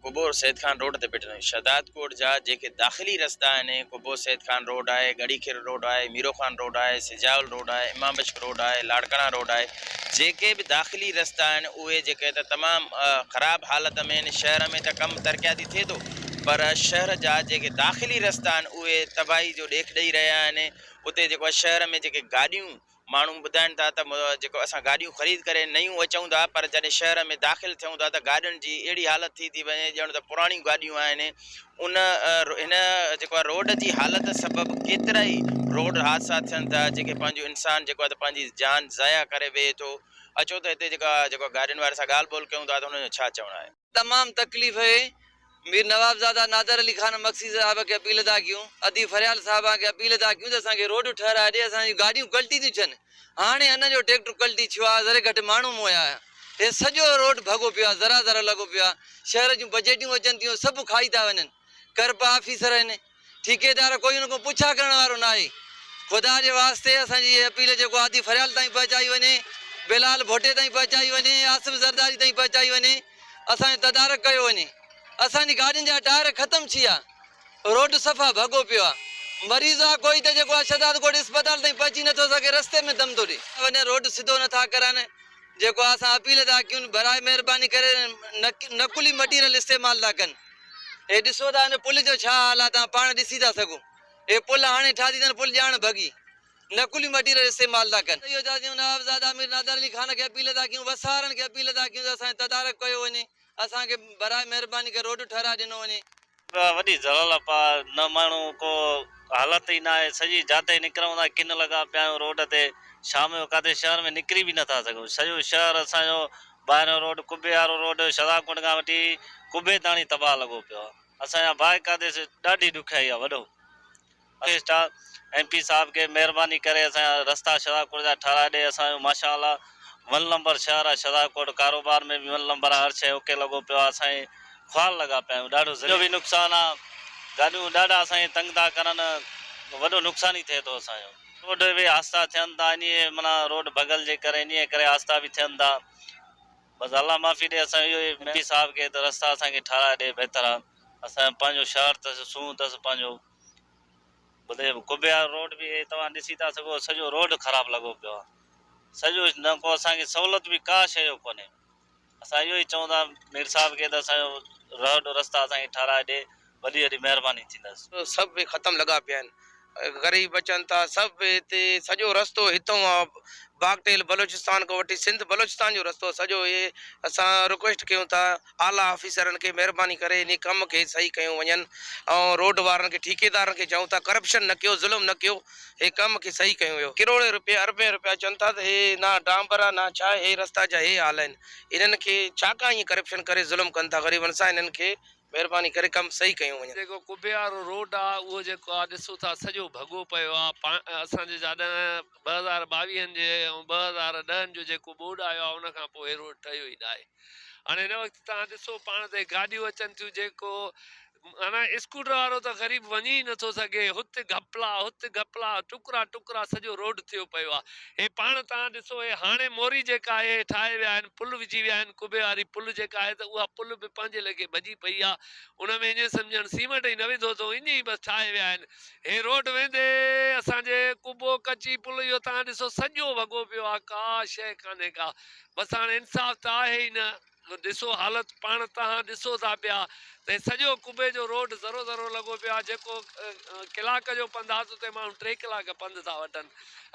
कुबो Syed Khan road ते बीठल आहियूं। शहदादकोट जा जेके दाख़िली रस्ता आहिनि, कुबो सैद खान रोड आहे, गढ़ीखिर रोड आहे, मीरो खान रोड आहे, सिजावल रोड आहे, इमाम बख्श रोड आहे, लाड़काना रोड आहे, जेके बि दाख़िली रस्ता आहिनि उहे जेके त तमामु ख़राब हालत में आहिनि। शहर में त कमु तरक़ियाती थिए थो, पर शहर जा जेके दाख़िली रस्ता आहिनि उहे तबाही जो ॾेख ॾेई रहिया आहिनि। उते जेको आहे शहर में जेके गाॾियूं माण्हू ॿुधाइनि था त जेको असां गाॾियूं ख़रीद करे नयूं अचूं था, पर जॾहिं शहर में दाख़िल थियूं था त गाॾियुनि जी अहिड़ी हालत थी वञे ॼण त पुराणियूं गाॾियूं आहिनि। उन हिन जेको आहे रोड जी हालत सबबु केतिरा ई रोड हादसा थियनि था, जेके पंहिंजो इंसानु जेको आहे त पंहिंजी जान ज़ाया करे वेहे थो। अचो त हिते जेको गाॾियुनि वारे सां ॻाल्हि ॿोल कयूं था त हुनजो छा चवणु आहे। तमाम तकलीफ़ है। मीर नवाबजादा नादर अली खान मक्सी साहब के अपील था क्यों, अदी फरियाल साहब के अपील था क्यों, असांखे रोड ठहराए ॾे, असांजी गाॾियूं कल्टी थियूं थियनि। हाणे अन जो ट्रैक्टर कल्टी थियो आहे, ज़रे घटि माण्हू मोया हे सॼो रोड भॻो पियो आहे, ज़रा ज़रा लॻो पियो आहे। शहर जूं बजटियूं अचनि थियूं, सभु खाई था वञनि। करपा ऑफिसर आहिनि, ठेकेदार, कोई उन खां पुछा करण वारो न आहे। ख़ुदा जे वास्ते असांजी इहा अपील जेको आदि फरियाल ताईं पहुचाई वञे, बेलाल भोटे ताईं पहुचाई वञे, आसिफ ज़रदारी ताईं पहुचाई वञे, असांजो तदारक कयो वञे। असांजी गाॾियुनि जा टायर ख़तमु थी विया, रोड सफ़ा भॻो पियो आहे। मरीज़ आहे कोई त जेको आहे शहदादकोट इस्पताल ताईं पहुची नथो सघे, रस्ते में दम थो ॾे वञे, रोड सिधो नथा करनि। जेको असां अपील था कयूं, बराए महिरबानी करे नकुली मटीरियल इस्तेमालु था कनि। हे ॾिसो था हिन पुल जो छा हाल आहे, तव्हां पाण ॾिसी था सघो। हे पुल हाणे ठाही अथनि, पुल ॼाण भॻी, नकुली मटीरियल इस्तेमालु था कनि। इहो था चयूं नवाबज़ादा मीर नादर अली खान खे अपील था कयूं, वसारनि खे अपील था कयूं त असांजो तदारक कयो वञे, असांखे बराए महिरबानी करे रोड ठहराए ॾिनो वञे। वॾी ज़रूरत आहे, न माण्हू को हालत ई न आहे। सॼी जाते निकिरूं था किन लॻा पिया आहियूं रोड ते, शाम जो किथे शहर में निकिरी बि नथा सघूं। सॼो शहर असांजो ॿाहिरियों रोड, कुबे वारो रोड, शहदादकोट खां वठी कुबे ताणी तबाह लॻो पियो आहे। असांजा भाई कादे ॾाढी ॾुखियाई आहे। वॾो MP साहब खे महिरबानी करे असांजा रस्ता शहदादकोट जा ठाराए ॾे। असांजो माशाअल्लाह 1 नंबर शहर आहे शहदादकोट, कारोबार में बि 1 नंबर आहे, हर शइ ओके लॻो पियो आहे। असांजे ख्वाल लॻा पिया आहियूं, ॾाढो जो बि नुक़सानु आहे। गाॾियूं ॾाढा असांखे तंग था करनि, वॾो नुक़सानु ई थिए थो असांजो। रोड बि हादसा थियनि था, इन माना रोड भॻल जे करे, इन करे हादसा बि थियनि था। बसि अलाह माफ़ी ॾे। असां इहो ई MP साहब खे त रस्ता असांखे ठाराए ॾे बहितर आहे। असांजो पंहिंजो शहर अथसि, सूंहुं अथसि पंहिंजो। ॿुधे कुबे वारो रोड बि तव्हां ॾिसी था सघो, सॼो रोड ख़राबु लॻो पियो आहे। सॼो न को असांखे सहूलियत बि का शइ जो कोन्हे। असां इहो ई चऊं था मीर साहब खे त असांजो रोड रस्ता असांखे ठाराए ॾे, वॾी वॾी महिरबानी थींदसि। सभु ख़तमु लॻा पिया आहिनि, ग़रीब अचनि था सभु हिते। सॼो रस्तो हितां आहे, बागटेल बलोचिस्तान खां वठी सिंध बलोचिस्तान जो रस्तो सॼो। इहे असां रिक्वेस्ट कयूं था आला ऑफिसरनि खे महिरबानी करे इन कम खे सही कयूं वञनि, ऐं रोड वारनि खे, ठेकेदारनि खे चऊं था करप्शन न कयो, ज़ुल्म न कयो, हे कम खे सही कयूं वियो। किरोड़े रुपया अरबे रुपया चवनि था त हे ना डांबर आहे ना छा, हे रस्ता जा हे हाल आहिनि। इन्हनि खे छाकाणि ईअं करप्शन करे ज़ुल्म कनि था ग़रीबनि सां, इन्हनि खे महिरबानी करे कमु सही कयूं वञे। जेको कुबे वारो रोड आहे उहो जेको आहे ॾिसो था सॼो भॻो पियो आहे। असांजे जॾहिं 2022 जे ऐं 2010 जो जेको बोर्ड आयो आहे, उन खां पोइ हे रोड ठहियो ई न आहे। हाणे हिन वक़्तु तव्हां ॾिसो पाण ते गाॾियूं अचनि थियूं, जेको अञा स्कूटर वारो त ग़रीब वञी ई नथो सघे, हुते घपला टुकड़ा टुकड़ा सॼो रोड थियो पियो आहे। हे पाण तव्हां ॾिसो, हे हाणे मोरी जेका आहे ठाहे विया आहिनि, पुल विझी विया आहिनि, कुबे वारी पुल जेका आहे त उहा पुल बि पंहिंजे लॻे भॼी पई आहे। उन में ईअं सम्झनि सीमेंट ई न विधो अथऊं, ईअं ई बसि ठाहे विया आहिनि। हे रोड वेंदे असांजे कुबो कची पुल इहो तव्हां ॾिसो सॼो वॻो पियो आहे, का शइ कान्हे का। बसि हाणे इंसाफ़ त आहे ई न। ॾिसो हालत पाण तव्हां ॾिसो था पिया त सॼो कुबे जो रोड ज़रो ज़रो लॻो पियो आहे। जेको कलाक जो पंधु आहे, उते माण्हू 3 कलाक पंधु था वठनि।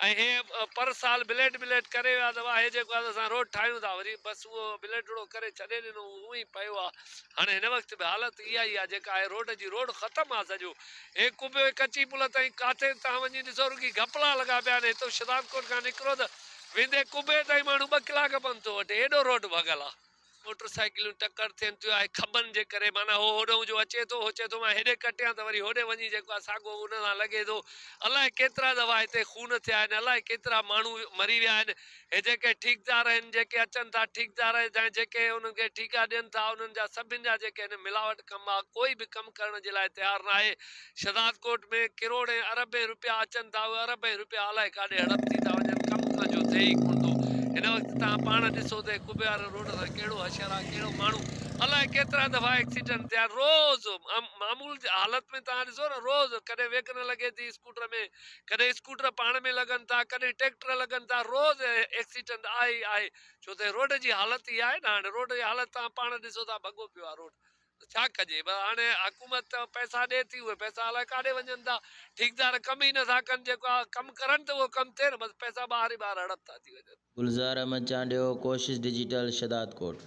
ऐं हे पर साल बिलेट करे विया अथव। हे जेको आहे असां रोड ठाहियूं था, वरी बसि उहो बिलेटड़ो करे छॾे ॾिनो, उहो ई पियो आहे। हाणे हिन वक़्तु बि हालत इहा ई आहे जेका आहे रोड जी, रोड ख़तमु आहे सॼो। हे कुबे कची पुल ताईं काथे तव्हां वञी ॾिसो, रुॻी घपला लॻा पिया आहिनि। हितां शहदादकोट खां निकिरो त वेंदे कुबे ताईं माण्हू 2 कलाक पंधु थो वठे, हेॾो रोड भॻल आहे। मोटरसाइकिलूं टकर थियनि थियूं, आहे खॿनि जे करे, माना हो होॾो जो अचे थो, हो चए थो मां हेॾे कटियां त वरी होॾे वञी जेको आहे साॻियो उन सां लॻे थो। अलाए केतिरा दफ़ा हिते खून थिया आहिनि, अलाए केतिरा माण्हू मरी विया आहिनि। हे जेके ठीकदार आहिनि, जेके अचनि था ठीकदार ऐं जेके उन्हनि खे ठीका ॾियनि था, उन्हनि जा सभिनि जा जेके आहिनि मिलावट कमु आहे। कोई बि कमु करण जे लाइ तयारु न आहे। शहदादकोट में किरोड़े अरबे रुपया अचनि था, उहे अरबे रुपया अलाए काॾे हड़प थी था वञनि, कमु कंहिंजो थिए ई कोन थो। हिन वक़्तु तव्हां पाण ॾिसो त कुबे वारे रोड सां कहिड़ो हशर आहे, कहिड़ो माण्हू अलाए केतिरा दफ़ा एक्सीडेंट थिया रोज़ मामूल जी हालत में तव्हां ॾिसो न रोज़ कॾहिं वेगन लॻे थी स्कूटर में कॾहिं स्कूटर पाण में लॻनि था कॾहिं ट्रैक्टर लॻनि था रोज़ एक्सीडेंट आहे ई आहे छो त रोड जी हालत ई आहे न हाणे रोड जी हालत तव्हां पाण ॾिसो था भॻो पियो आहे रोड छा कजे हाणे हुकूमत पैसा ॾिए थी उहे पैसा अलाए काॾे वञनि था ठीकदार कम ई नथा कनि जेको आहे कमु करनि त उहो कमु थिए न बसि पैसा ॿाहिरि ई ॿाहिरि हड़प था थी वञनि गुलज़ार अहमद चांडियो, कोशिश डिजिटल, शदादकोट।